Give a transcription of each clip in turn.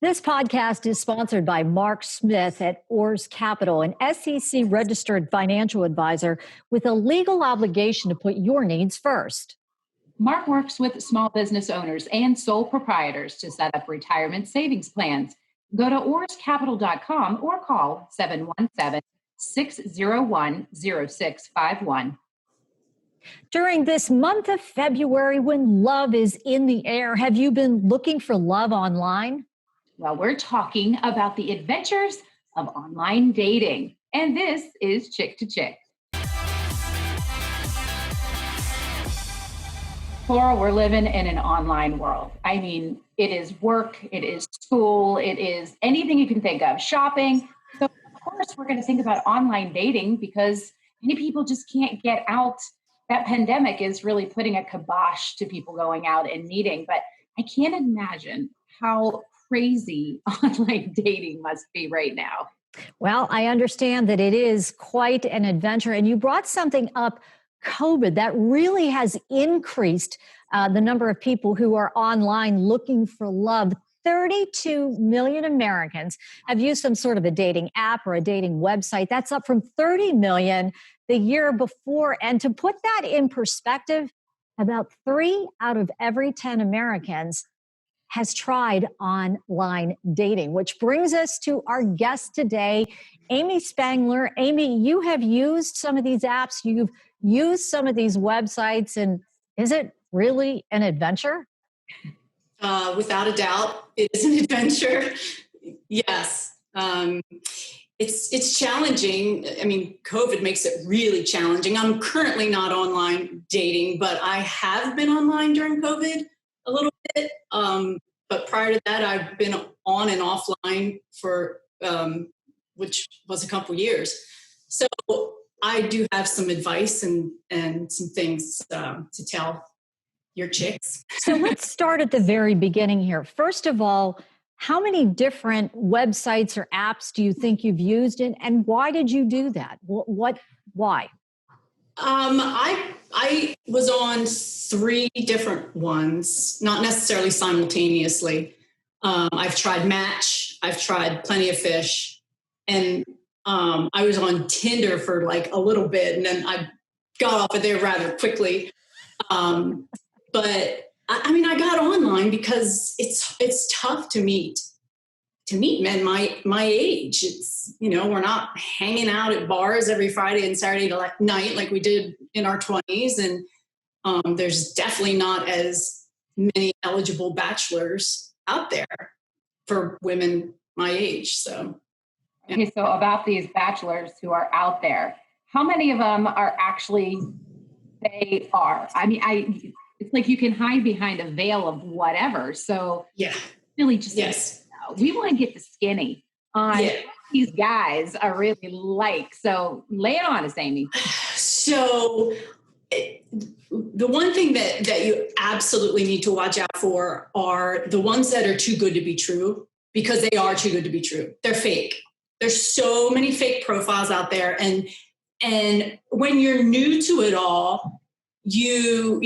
This podcast is sponsored by Mark Smith at Oars Capital, an SEC registered financial advisor with a legal obligation to put your needs first. Mark works with small business owners and sole proprietors to set up retirement savings plans. Go to oarscapital.com or call 717-601-0651. During this month of February, when love is in the air, have you been looking for love online? Well, we're talking about the adventures of online dating, and this is Chick to Chick. Laura, we're living in an online world. I mean, it is work, it is school, it is anything you can think of, shopping. So, of course, we're going to think about online dating because many people just can't get out. That pandemic is really putting a kibosh to people going out and meeting. But I can't imagine how crazy online dating must be right now. Well, I understand that it is quite an adventure. And you brought something up, COVID, that really has increased the number of people who are online looking for love. 32 million Americans have used some sort of a dating app or a dating website. That's up from 30 million the year before. And to put that in perspective, about 3 out of every 10 Americans has tried online dating, which brings us to our guest today, Amy Spangler. Amy, you have used some of these apps, you've used some of these websites, and is it really an adventure? Without a doubt, it is an adventure. Yes. It's challenging. I mean, COVID makes it really challenging. I'm currently not online dating, but I have been online during COVID a little bit. But prior to that, I've been on and offline for, which was a couple years. So I do have some advice and some things to tell your chicks. So let's start at the very beginning here. First of all, how many different websites or apps do you think you've used, and why did you do that? Why? I was on 3 different ones, not necessarily simultaneously. I've tried Match, I've tried Plenty of Fish, and I was on Tinder for like a little bit, and then I got off of there rather quickly. But I mean, I got online because it's tough to meet men my age. It's, we're not hanging out at bars every Friday and Saturday night like we did in our 20s. And there's definitely not as many eligible bachelors out there for women my age. So, yeah. Okay, so about these bachelors who are out there, how many of them are actually, they are? I mean, it's like you can hide behind a veil of whatever. So yeah, really just, yes. We want to get the skinny on what these guys are really like. So lay it on us, Amy. So the one thing that you absolutely need to watch out for are the ones that are too good to be true, because they are too good to be true. They're fake. There's so many fake profiles out there. And when you're new to it all, you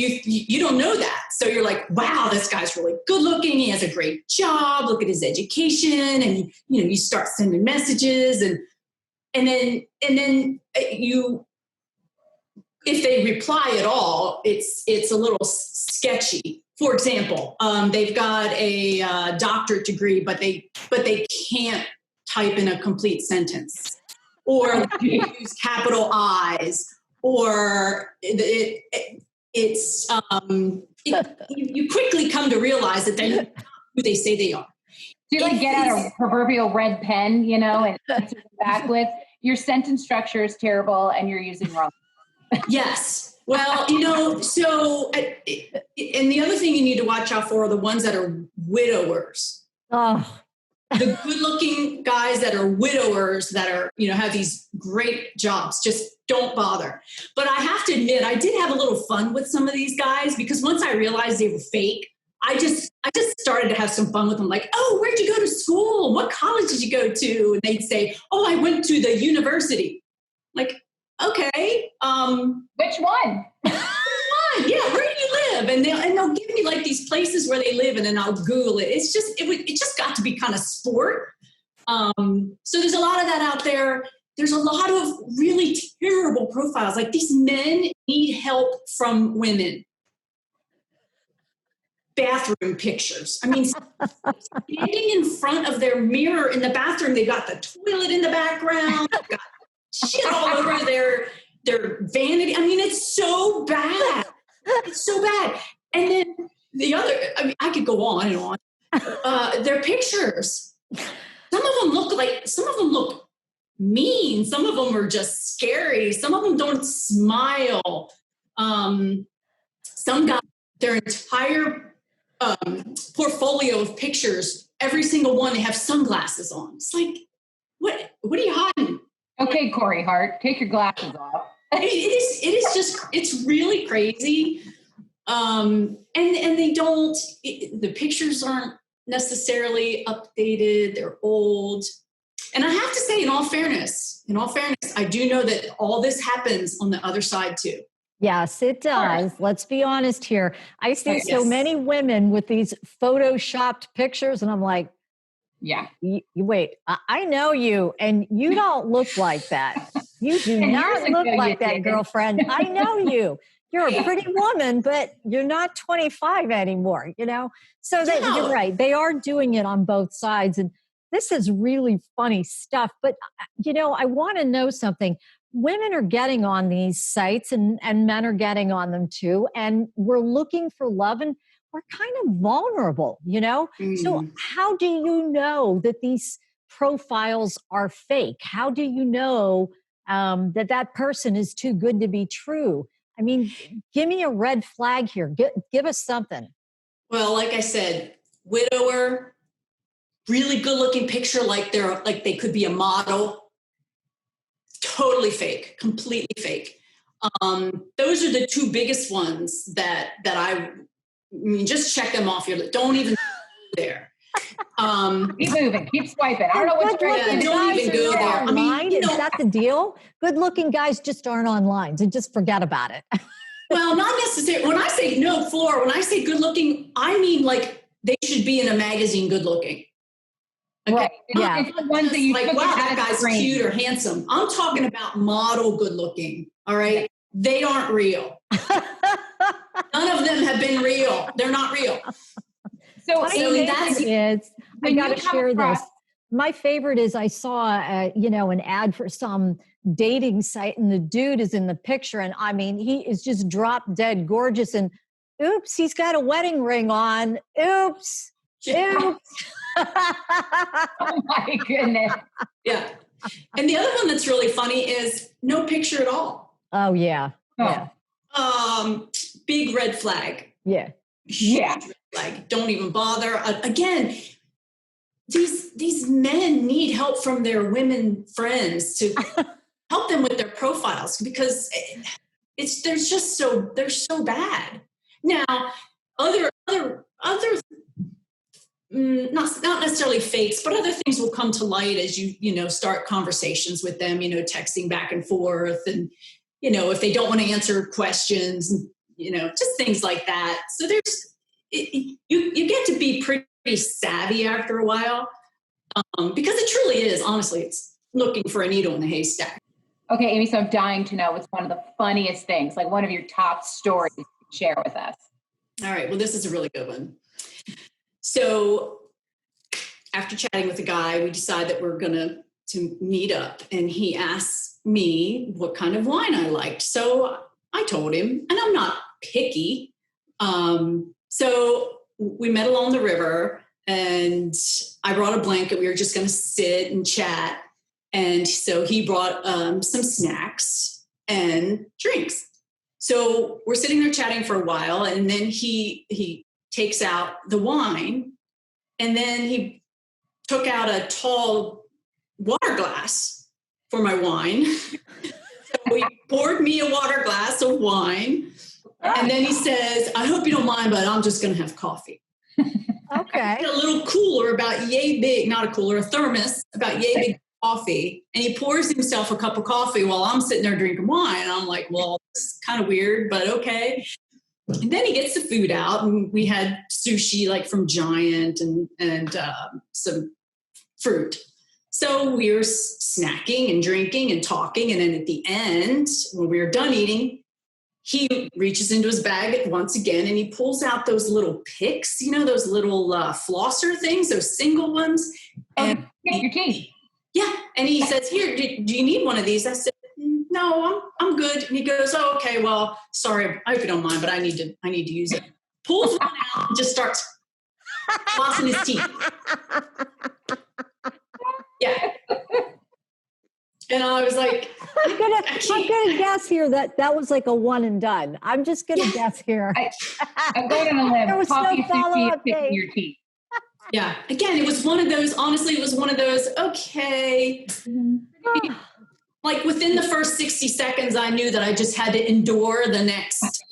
don't know that. So you're like, wow, this guy's really good looking. He has a great job. Look at his education. And you start sending messages and then you, if they reply at all, it's a little sketchy. For example, they've got a doctorate degree, but they can't type in a complete sentence, or use capital I's, or you quickly come to realize that they're not who they say they are. Do you like get out a proverbial red pen, and answer back with, your sentence structure is terrible and you're using wrong? Yes. Well, so, and the other thing you need to watch out for are the ones that are widowers. Oh. The good-looking guys that are widowers that are, have these great jobs, just don't bother. But I have to admit, I did have a little fun with some of these guys, because once I realized they were fake, I just started to have some fun with them. Like, oh, where'd you go to school? What college did you go to? And they'd say, oh, I went to the university. Like, okay. Which one? Yeah, where do you live? live, and they'll give me like these places where they live, and then I'll Google it. It just got to be kind of sport. So there's a lot of that out there. There's a lot of really terrible profiles. Like these men need help from women. Bathroom pictures. I mean, standing in front of their mirror in the bathroom, they've got the toilet in the background, they've got shit all over their vanity. I mean, it's so bad. It's so bad. And then the other, I mean, I could go on and on. Their pictures. Some of them look mean. Some of them are just scary. Some of them don't smile. Some got their entire portfolio of pictures, every single one, they have sunglasses on. It's like, what are you hiding? Okay, Corey Hart, take your glasses off. It is just, it's really crazy. And they don't, the pictures aren't necessarily updated. They're old. And I have to say, in all fairness, I do know that all this happens on the other side too. Yes, it does. Let's be honest here. I see so many women with these photoshopped pictures, and I'm like, yeah, you wait, I know you, and you don't look like that. You do not look like that, girlfriend. I know you. You're a pretty woman, but you're not 25 anymore, you know? So you're right. They are doing it on both sides. And this is really funny stuff. But, you know, I want to know something. Women are getting on these sites and men are getting on them too. And we're looking for love and we're kind of vulnerable, you know? So how do you know that these profiles are fake? How do you know that person is too good to be true? I mean, give me a red flag here. Give us something. Well, like I said, widower, really good looking picture, like they could be a model. Totally fake, completely fake. Those are the two biggest ones that I mean, just check them off your list. Don't even go there. Keep moving, keep swiping. I don't know what's right. Don't even go there. I mean, is that the deal? Good looking guys just aren't online, so just forget about it. Well, not necessarily. When I say no, Flora, when I say good looking, I mean like they should be in a magazine good looking. Okay. Right. Yeah. It's the ones that you like, wow, that guy's cute or handsome. I'm talking about model good looking. All right. Yeah. They aren't real. None of them have been real. They're not real. So that's it. I got to share this. My favorite is I saw, an ad for some dating site and the dude is in the picture. And I mean, he is just drop dead gorgeous and oops, he's got a wedding ring on. Oops. Yeah. Oops. Oh my goodness. Yeah. And the other one that's really funny is no picture at all. Oh yeah. Yeah. Big red flag. Yeah. Yeah. Red flag. Don't even bother. Again, these men need help from their women friends to help them with their profiles because they're so bad. Now, other not necessarily fakes, but other things will come to light as you start conversations with them, texting back and forth and, if they don't want to answer questions, just things like that. So you get to be pretty savvy after a while because it truly is, honestly, it's looking for a needle in a haystack. Okay, Amy, so I'm dying to know what's one of the funniest things, like one of your top stories you can share with us. All right, well, this is a really good one. So after chatting with the guy, we decide that we're going to meet up and he asks me what kind of wine I liked. So I told him, and I'm not picky. So we met along the river and I brought a blanket. We were just going to sit and chat. And so he brought some snacks and drinks. So we're sitting there chatting for a while and then he takes out the wine and then he took out a tall water glass for my wine. So he poured me a water glass of wine. And then he says, I hope you don't mind, but I'm just going to have coffee. Okay. A little cooler about yay big, not a cooler, a thermos about yay big coffee. And he pours himself a cup of coffee while I'm sitting there drinking wine. And I'm like, well, this is kind of weird, but okay. And then he gets the food out, and we had sushi like from Giant and some fruit. So we were snacking and drinking and talking. And then at the end, when we were done eating, he reaches into his bag once again and he pulls out those little picks, those little flosser things, those single ones. And your teeth. Yeah. And he says, here, do you need one of these? I said, no, I'm good. And he goes, oh, okay, well, sorry, I hope you don't mind, but I need to use it. Pulls one out and just starts flossing his teeth. Yeah. And I was like, I'm gonna guess here that was like a one and done. I'm just gonna guess here. I'm going on a limb. There was Coffee, no sushi, follow-up and picking date. your teeth. yeah. Again, it was one of those, honestly, it was one of those, okay. Like within the first 60 seconds, I knew that I just had to endure the next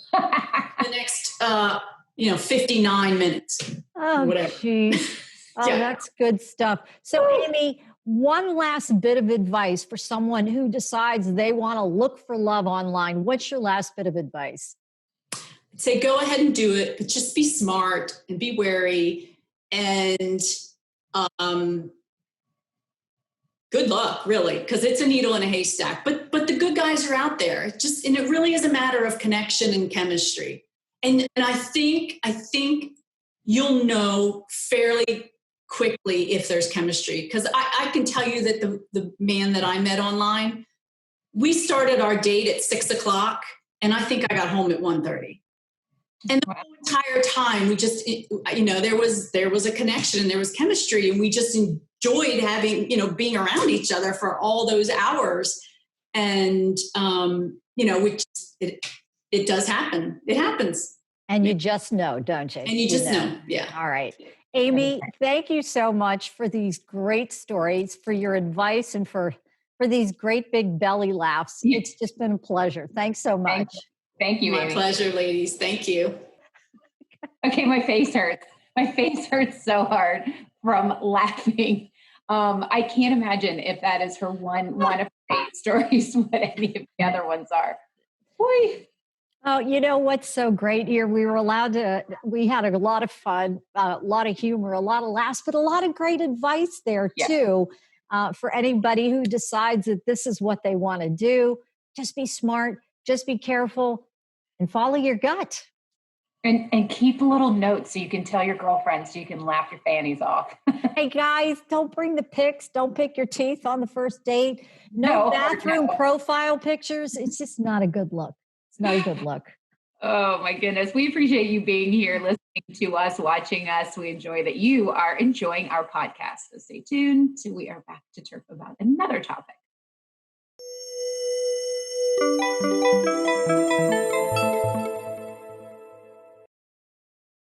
59 minutes. Oh, whatever. geez. Oh, Yeah. that's good stuff. So, Amy, one last bit of advice for someone who decides they want to look for love online. What's your last bit of advice? I'd say go ahead and do it, but just be smart and be wary, and good luck, really, because it's a needle in a haystack. But the good guys are out there. And it really is a matter of connection and chemistry. And I think you'll know fairly quickly if there's chemistry, because I can tell you that the man that I met online, we started our date at 6:00, and I think I got home at 1:30. And the whole entire time, we just, there was a connection and there was chemistry, and we just enjoyed having, being around each other for all those hours. And, it does happen. It happens. And you just know, don't you? And you just know. Yeah. All right. Amy, thank you so much for these great stories, for your advice, and for these great big belly laughs. It's just been a pleasure. Thanks so much. Thank you, My Amy. pleasure, ladies. Thank you. Okay, my face hurts. My face hurts so hard from laughing. I can't imagine if that is her one of her 8 stories, what any of the other ones are. Boy. Oh, you know what's so great here? We had a lot of fun, a lot of humor, a lot of laughs, but a lot of great advice there too. For anybody who decides that this is what they want to do, just be smart, just be careful, and follow your gut. And keep a little note so you can tell your girlfriends so you can laugh your fannies off. Hey guys, don't bring the pics. Don't pick your teeth on the first date. No bathroom profile pictures. It's just not a good look. It's not a good look. Oh my goodness. We appreciate you being here, listening to us, watching us. We enjoy that you are enjoying our podcast. So stay tuned till we are back to talk about another topic.